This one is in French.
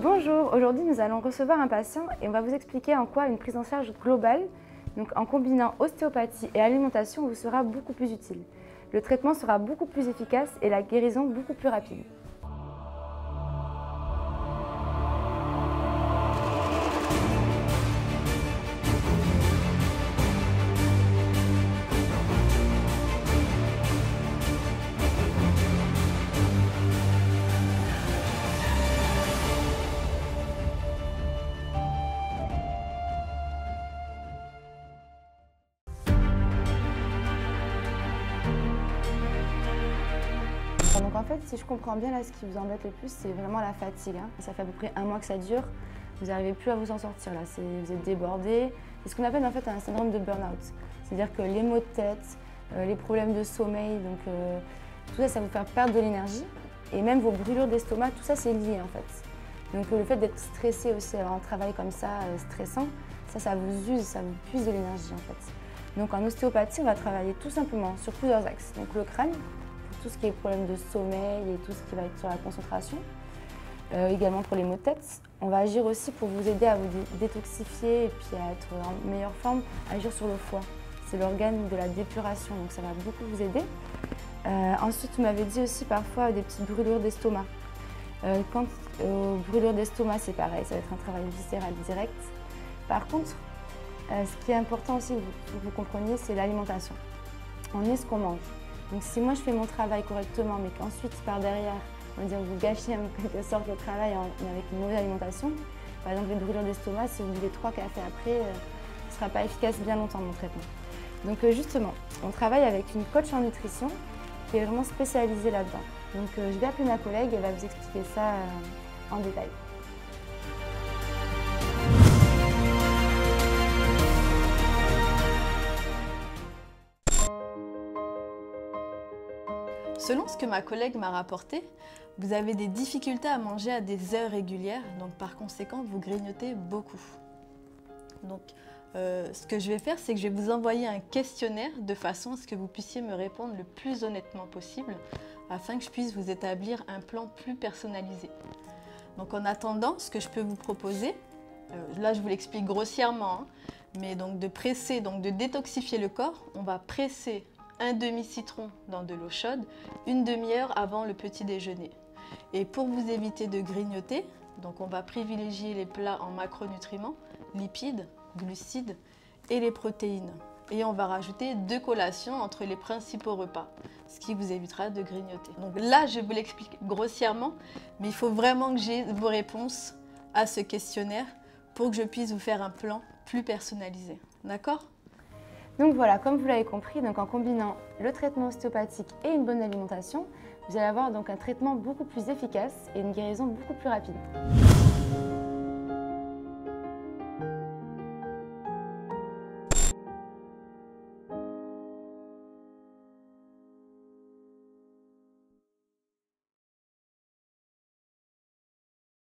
Bonjour, aujourd'hui nous allons recevoir un patient et on va vous expliquer en quoi une prise en charge globale, donc en combinant ostéopathie et alimentation, vous sera beaucoup plus utile. Le traitement sera beaucoup plus efficace et la guérison beaucoup plus rapide. Donc en fait, si je comprends bien, là, ce qui vous embête le plus, c'est vraiment la fatigue. Ça fait à peu près un mois que ça dure. Vous n'arrivez plus à vous en sortir. Là. Vous êtes débordé. C'est ce qu'on appelle en fait un syndrome de burn-out. C'est-à-dire que les maux de tête, les problèmes de sommeil, tout ça, ça vous fait perdre de l'énergie. Et même vos brûlures d'estomac, tout ça, c'est lié en fait. Donc le fait d'être stressé aussi, avoir un travail comme ça, stressant, ça vous use, ça vous puise de l'énergie en fait. Donc en ostéopathie, on va travailler tout simplement sur plusieurs axes. Donc le crâne, tout ce qui est problème de sommeil et tout ce qui va être sur la concentration. Également pour les maux de tête. On va agir aussi pour vous aider à vous détoxifier et puis à être en meilleure forme, agir sur le foie. C'est l'organe de la dépuration, donc ça va beaucoup vous aider. Ensuite, vous m'avez dit aussi parfois des petites brûlures d'estomac. Quand brûlures d'estomac, c'est pareil, ça va être un travail viscéral direct. Par contre, ce qui est important aussi que vous compreniez, c'est l'alimentation. On est ce qu'on mange. Donc si moi je fais mon travail correctement, mais qu'ensuite par derrière, on va dire vous gâchez en quelque sorte le travail avec une mauvaise alimentation, par exemple les brûlures d'estomac, si vous buvez 3 cafés après, ce ne sera pas efficace bien longtemps mon traitement. Donc justement, on travaille avec une coach en nutrition qui est vraiment spécialisée là-dedans. Donc je vais appeler ma collègue, elle va vous expliquer ça en détail. Selon ce que ma collègue m'a rapporté, vous avez des difficultés à manger à des heures régulières, donc par conséquent, vous grignotez beaucoup. Donc, ce que je vais faire, c'est que je vais vous envoyer un questionnaire de façon à ce que vous puissiez me répondre le plus honnêtement possible, afin que je puisse vous établir un plan plus personnalisé. Donc, en attendant, ce que je peux vous proposer, là je vous l'explique grossièrement, mais donc de presser, donc de détoxifier le corps, on va presser un demi-citron dans de l'eau chaude, une demi-heure avant le petit déjeuner. Et pour vous éviter de grignoter, donc on va privilégier les plats en macronutriments, lipides, glucides et les protéines. Et on va rajouter 2 collations entre les principaux repas, ce qui vous évitera de grignoter. Donc là, je vous l'explique grossièrement, mais il faut vraiment que j'ai vos réponses à ce questionnaire pour que je puisse vous faire un plan plus personnalisé. D'accord ? Donc voilà, comme vous l'avez compris, donc en combinant le traitement ostéopathique et une bonne alimentation, vous allez avoir donc un traitement beaucoup plus efficace et une guérison beaucoup plus rapide.